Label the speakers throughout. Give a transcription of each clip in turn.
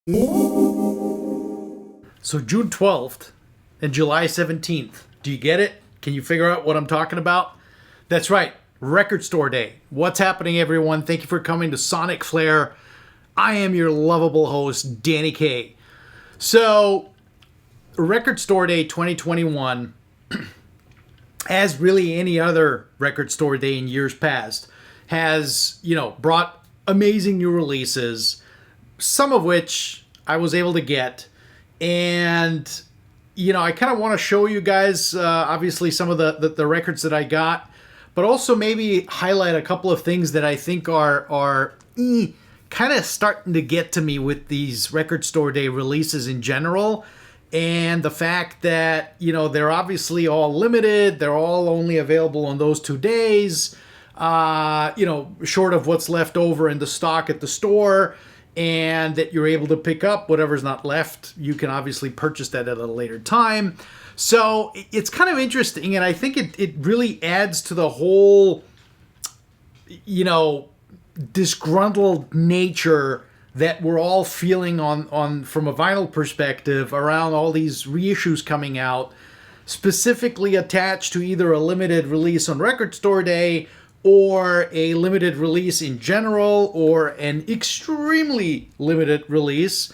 Speaker 1: So June 12th and July 17th. Do you get it? Can you figure out what I'm talking about? That's right, Record Store Day. What's happening, everyone? Thank you for coming to Sonic Flair. I am your lovable host, Danny K. So, Record Store Day 2021, as really any other Record Store Day in years past, has, brought amazing new releases, some of which I was able to get. And, I kind of want to show you guys, obviously, some of the records that I got, but also maybe highlight a couple of things that I think are kind of starting to get to me with these Record Store Day releases in general. And the fact that, they're obviously all limited. They're all only available on those 2 days, short of what's left over in the stock at the store. And that you're able to pick up whatever's not left. You can obviously purchase that at a later time. So it's kind of interesting, and I think it really adds to the whole, disgruntled nature that we're all feeling on from a vinyl perspective around all these reissues coming out, specifically attached to either a limited release on Record Store Day or a limited release in general, or an extremely limited release.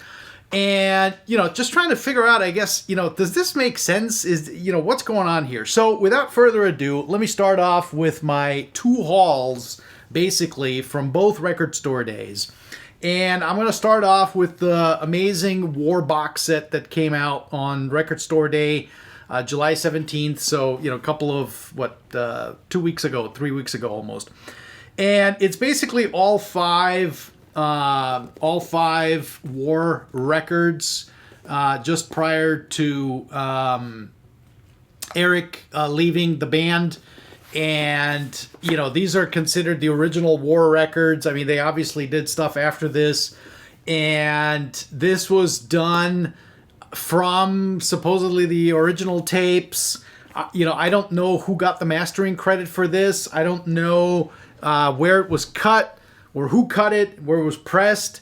Speaker 1: And, just trying to figure out, I guess, does this make sense? Is, what's going on here? So without further ado, let me start off with my 2 hauls, basically, from both Record Store Days. And I'm going to start off with the amazing War box set that came out on Record Store Day, July 17th, so, a couple of, 3 weeks ago almost. And it's basically all five War records, just prior to Eric leaving the band. And, these are considered the original War records. I mean, they obviously did stuff after this. And this was done from supposedly the original tapes. I don't know who got the mastering credit for this. I don't know where it was cut or who cut it, where it was pressed.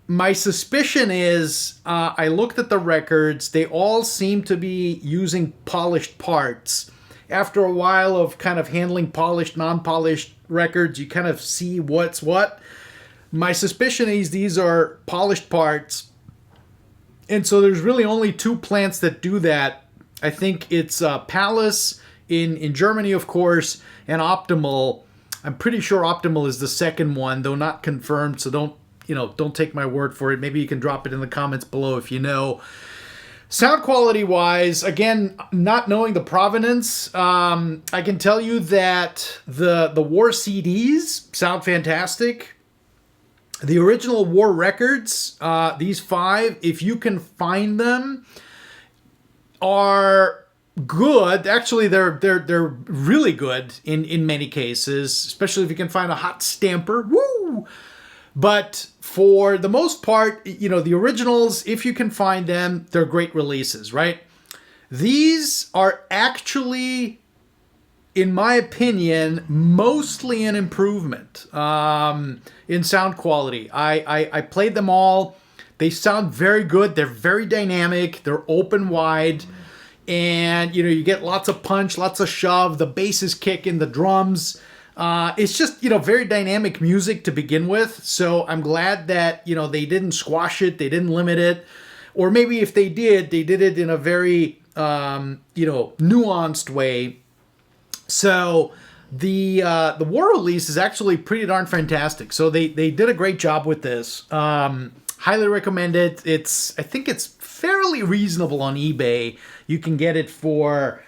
Speaker 1: My suspicion is I looked at the records. They all seem to be using polished parts. After a while of kind of handling polished, non-polished records, you kind of see what's what. My suspicion is these are polished parts. And so there's really only 2 plants that do that. I think it's Palace in Germany, of course, and Optimal. I'm pretty sure Optimal is the second one, though not confirmed. So don't take my word for it. Maybe you can drop it in the comments below if you know. Sound quality wise, again, not knowing the provenance, I can tell you that the War CDs sound fantastic. The original War records, these 5, if you can find them, are good. Actually, they're really good in many cases, especially if you can find a hot stamper. Woo! But for the most part, the originals, if you can find them, they're great releases, right? These are actually, in my opinion, mostly an improvement in sound quality. I played them all. They sound very good. They're very dynamic. They're open wide. And, you get lots of punch, lots of shove. The bass is kicking, the drums. It's just, very dynamic music to begin with. So I'm glad that, they didn't squash it. They didn't limit it. Or maybe if they did it in a very, nuanced way. So the War release is actually pretty darn fantastic. So they did a great job with this. Highly recommend it. I think it's fairly reasonable on eBay. You can get it for,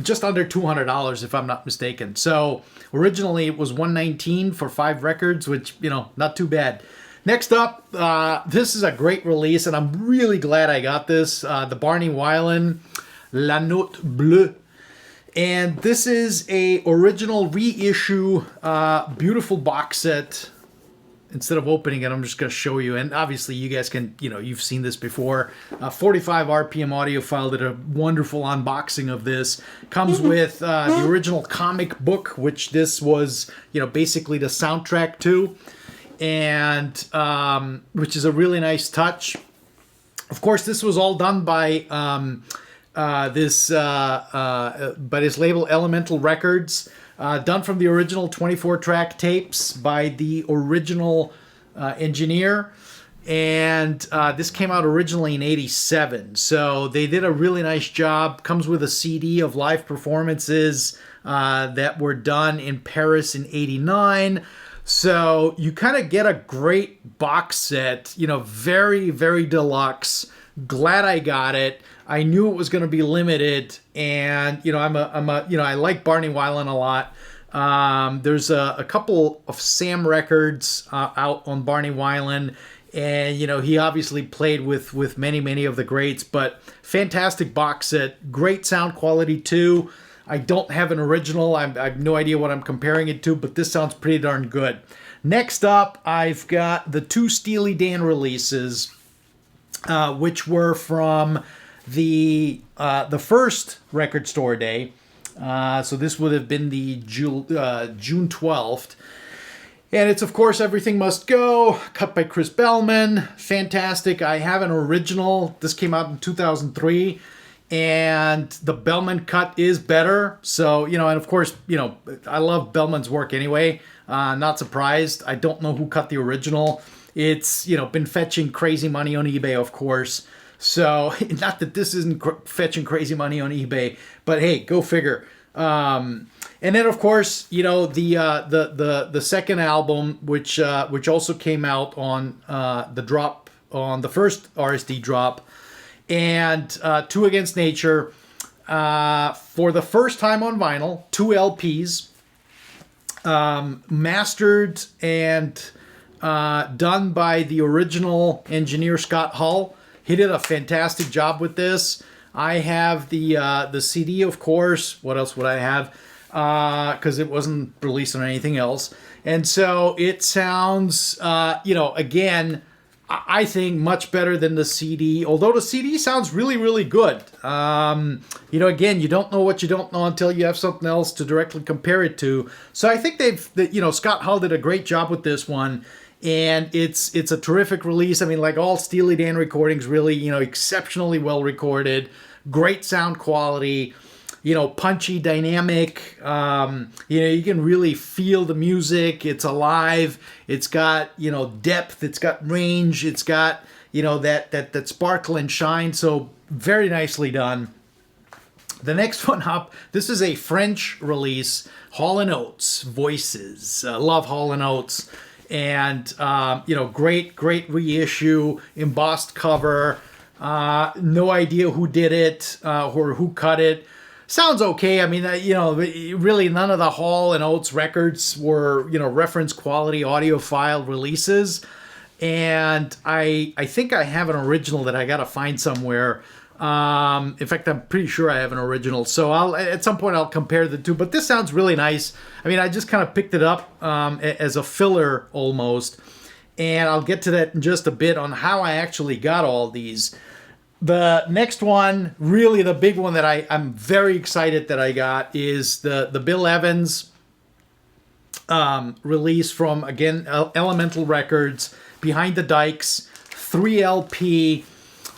Speaker 1: just under $200 if I'm not mistaken. So originally it was $119 for 5 records, which, not too bad. Next up, this is a great release, and I'm really glad I got this. The Barney Wilen, La Note Bleue. And this is a original reissue, beautiful box set. Instead of opening it, I'm just going to show you. And obviously, you guys can, you've seen this before. 45 RPM audio file did a wonderful unboxing of this. Comes with the original comic book, which this was, basically the soundtrack to. and which is a really nice touch. Of course, this was all done by by his label Elemental Records, done from the original 24-track tapes by the original engineer. And this came out originally in '87, so they did a really nice job. Comes with a CD of live performances that were done in Paris in '89. So you kind of get a great box set, very, very deluxe. Glad I got it. I knew it was going to be limited, and I like Barney Wilen a lot. There's a couple of Sam records out on Barney Wilen, and he obviously played with many of the greats. But fantastic box set, great sound quality too. I don't have an original. I have no idea what I'm comparing it to, but this sounds pretty darn good. Next up, I've got the 2 Steely Dan releases, which were from the first Record Store Day. So this would have been the June 12th. And it's, of course, Everything Must Go, cut by Chris Bellman. Fantastic. I have an original. This came out in 2003. And the Bellman cut is better. So, and of course, I love Bellman's work anyway. Not surprised. I don't know who cut the original. It's, been fetching crazy money on eBay, of course. So, not that this isn't fetching crazy money on eBay, but hey, go figure. And then, of course, the second album, which also came out on the first RSD drop, and 2 Against Nature, for the first time on vinyl, 2 LPs, mastered and done by the original engineer Scott Hull. He did a fantastic job with this. I have the CD, of course. What else would I have? Because it wasn't released on anything else. And so it sounds, again, I think much better than the CD, although the CD sounds really, really good. Again, you don't know what you don't know until you have something else to directly compare it to. So I think Scott Hull did a great job with this one, and it's a terrific release. I mean, like all Steely Dan recordings, really, exceptionally well recorded, great sound quality. Punchy, dynamic. You can really feel the music. It's alive. It's got, depth. It's got range. It's got, that sparkle and shine. So very nicely done. The next one up, this is a French release, Hall & Oates, Voices. Love Hall & Oates. And, great reissue, embossed cover. No idea who did it or who cut it. Sounds okay. I mean, really none of the Hall and Oates records were, reference quality audiophile releases. And I think I have an original that I got to find somewhere. In fact, I'm pretty sure I have an original. So at some point I'll compare the two. But this sounds really nice. I mean, I just kind of picked it up as a filler almost. And I'll get to that in just a bit on how I actually got all these. The next one, really the big one that I'm very excited that I got, is the Bill Evans release from, again, Elemental Records, Behind the Dykes, 3 LP,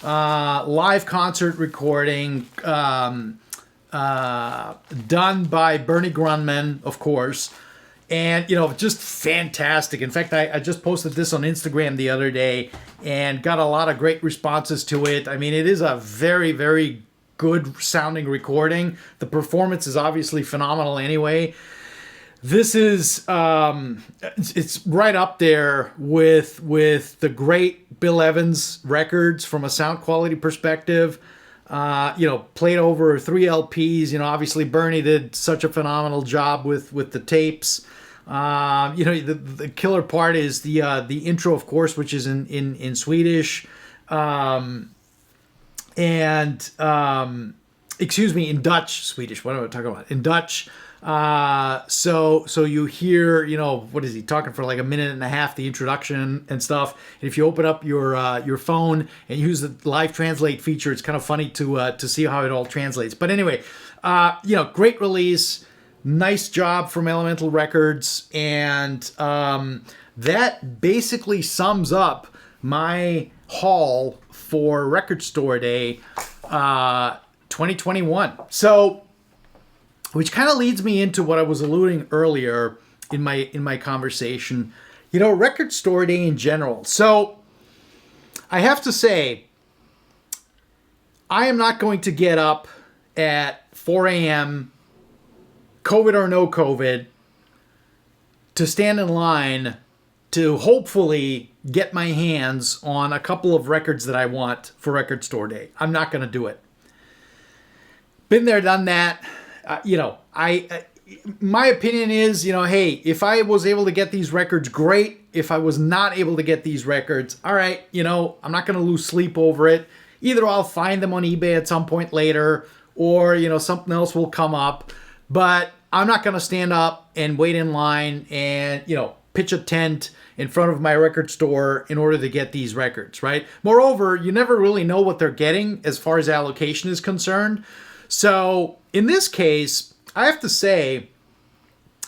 Speaker 1: live concert recording, done by Bernie Grundman, of course. And, just fantastic. In fact, I just posted this on Instagram the other day and got a lot of great responses to it. I mean, it is a very, very good sounding recording. The performance is obviously phenomenal anyway. This is, it's right up there with the great Bill Evans records from a sound quality perspective. Played over 3 LPs. Obviously Bernie did such a phenomenal job with the tapes. The killer part is the intro, of course, which is in Swedish, in Dutch, Swedish. What am I talking about? In Dutch. So you hear, what is he talking for, like a minute and a half, the introduction and stuff. And if you open up your phone and use the live translate feature, it's kind of funny to see how it all translates. But anyway, great release, nice job from Elemental Records, and that basically sums up my haul for Record Store Day 2021. So, which kind of leads me into what I was alluding earlier in my conversation. Record Store Day in general. So, I have to say, I am not going to get up at 4 a.m., COVID or no COVID, to stand in line to hopefully get my hands on a couple of records that I want for Record Store Day. I'm not going to do it. Been there, done that. My opinion is, hey, if I was able to get these records, great. If I was not able to get these records, all right, I'm not going to lose sleep over it. Either I'll find them on eBay at some point later, or, something else will come up. But I'm not going to stand up and wait in line and, pitch a tent in front of my record store in order to get these records, right? Moreover, you never really know what they're getting as far as allocation is concerned. So in this case, I have to say,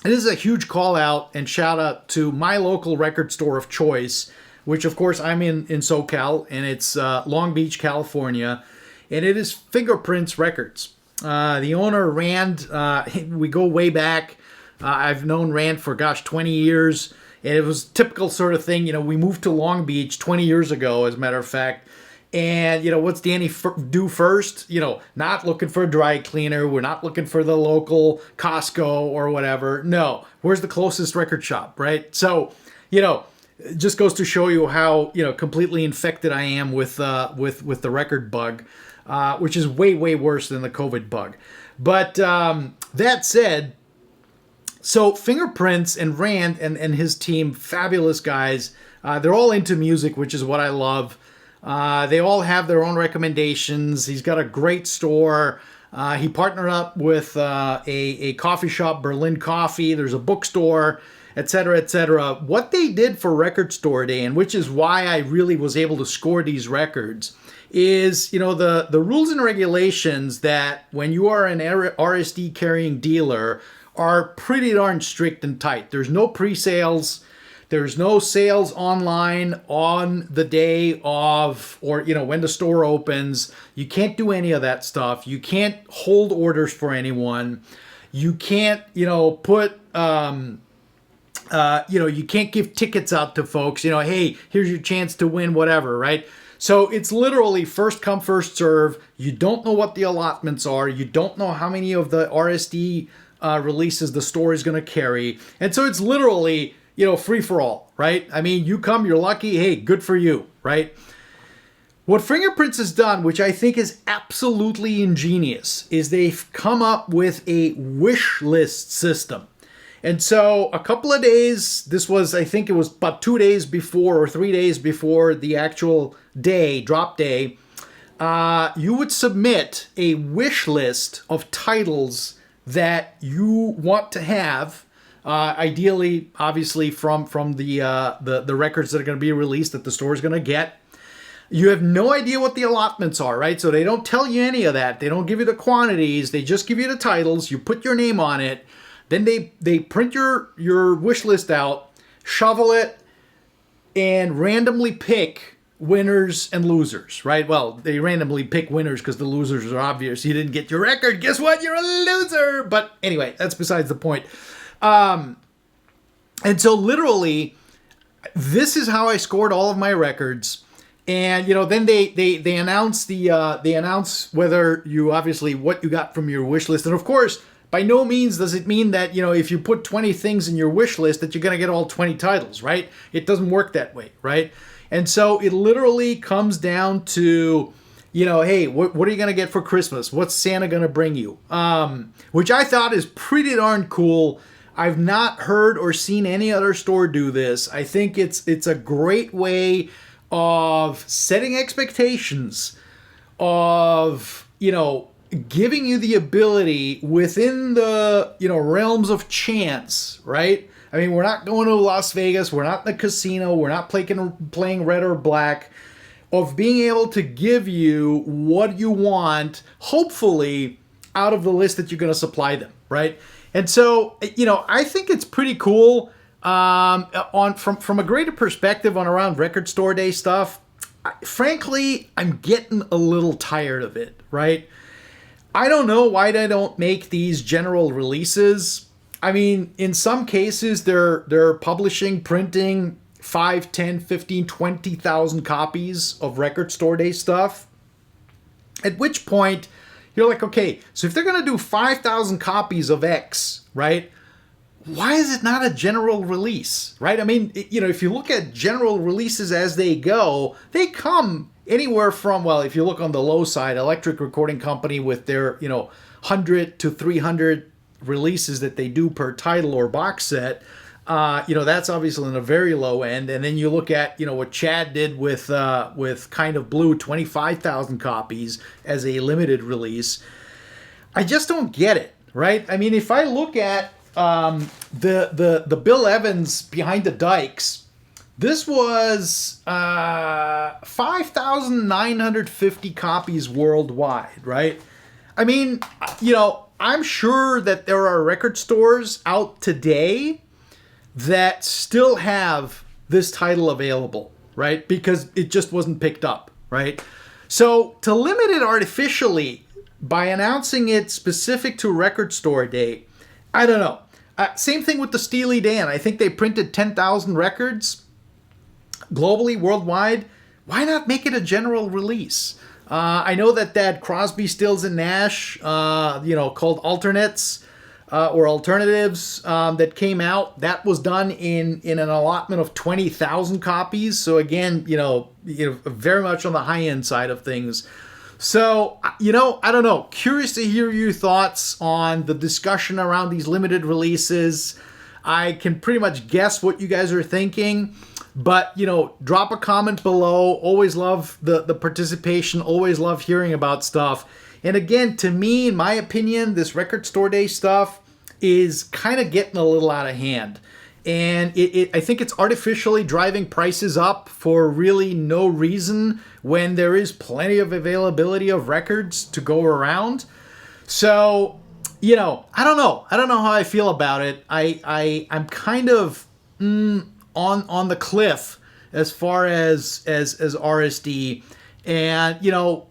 Speaker 1: it is a huge call out and shout out to my local record store of choice, which of course I'm in SoCal, and it's Long Beach, California, and it is Fingerprints Records. The owner, Rand, we go way back. I've known Rand for, 20 years, and it was typical sort of thing. We moved to Long Beach 20 years ago, as a matter of fact. And, what's Danny do first? Not looking for a dry cleaner. We're not looking for the local Costco or whatever. No. Where's the closest record shop, right? So, it just goes to show you how, completely infected I am with the record bug, which is way, way worse than the COVID bug. But that said, so Fingerprints and Rand and his team, fabulous guys. They're all into music, which is what I love. They all have their own recommendations. He's got a great store. He partnered up with a coffee shop, Berlin Coffee. There's a bookstore, etc., etc. What they did for Record Store Day, and which is why I really was able to score these records, is, the rules and regulations that when you are an RSD carrying dealer are pretty darn strict and tight. There's no pre-sales. There's no sales online on the day of, or, when the store opens. You can't do any of that stuff. You can't hold orders for anyone. You can't, put, you can't give tickets out to folks, hey, here's your chance to win whatever, right? So it's literally first come, first serve. You don't know what the allotments are. You don't know how many of the RSD releases the store is going to carry. And so it's literally, free for all, right? I mean, you come, you're lucky. Hey, good for you, right? What Fingerprints has done, which I think is absolutely ingenious, is they've come up with a wish list system. And so a couple of days, I think it was about 2 days before or 3 days before the actual day, drop day, you would submit a wish list of titles that you want to have, ideally, obviously, from the records that are going to be released that the store is going to get. You have no idea what the allotments are, right? So they don't tell you any of that. They don't give you the quantities. They just give you the titles. You put your name on it. Then they print your wish list out, shovel it, and randomly pick winners and losers, right? Well, they randomly pick winners because the losers are obvious. You didn't get your record. Guess what? You're a loser. But anyway, that's besides the point. And so literally, this is how I scored all of my records. And, then they announce they announce whether you obviously what you got from your wish list. And of course, by no means does it mean that, if you put 20 things in your wish list that you're going to get all 20 titles, right? It doesn't work that way, right? And so it literally comes down to, hey, what are you going to get for Christmas? What's Santa going to bring you? Which I thought is pretty darn cool. I've not heard or seen any other store do this. I think it's a great way of setting expectations, of, giving you the ability within the, realms of chance, right? I mean, we're not going to Las Vegas. We're not in the casino. We're not playing red or black. Of being able to give you what you want, hopefully, out of the list that you're going to supply them, right? And so, I think it's pretty cool. From a greater perspective on around record store day stuff, frankly, I'm getting a little tired of it, right? I don't know why they don't make these general releases. I mean, in some cases, they're publishing, printing 5, 10, 15, 20,000 copies of record store day stuff. At which point, you're like, okay, so if they're going to do 5,000 copies of X, right? Why is it not a general release, right? I mean, if you look at general releases as they go, they come anywhere from, well, if you look on the low side, Electric Recording Company with their, 100 to 300 releases that they do per title or box set, that's obviously in a very low end. And then you look at, what Chad did with Kind of Blue, 25,000 copies as a limited release. I just don't get it, right? I mean, if I look at the Bill Evans Behind the Dykes, this was 5,950 copies worldwide, right? I mean, I'm sure that there are record stores out today that still have this title available, right? Because it just wasn't picked up, right? So to limit it artificially by announcing it specific to record store day, I don't know. Same thing with the Steely Dan. I think they printed 10,000 records globally, worldwide. Why not make it a general release? I know that Crosby, Stills, and Nash, called Alternates or Alternatives that came out. That was done in an allotment of 20,000 copies. So again, very much on the high end side of things. So, I don't know. Curious to hear your thoughts on the discussion around these limited releases. I can pretty much guess what you guys are thinking. But, drop a comment below. Always love the participation. Always love hearing about stuff. And again, to me, in my opinion, this record store day stuff is kind of getting a little out of hand. And I think it's artificially driving prices up for really no reason when there is plenty of availability of records to go around. So, I don't know. I don't know how I feel about it. I'm kind of on the cliff as far as RSD. And,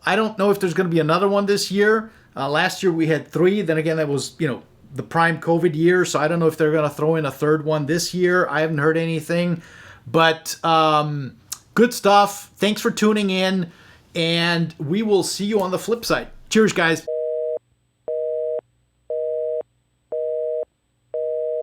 Speaker 1: I don't know if there's going to be another one this year. Last year we had 3. Then again, that was, the prime COVID year, so I don't know if they're going to throw in a third one this year. I haven't heard anything, but good stuff. Thanks for tuning in, and we will see you on the flip side. Cheers, guys.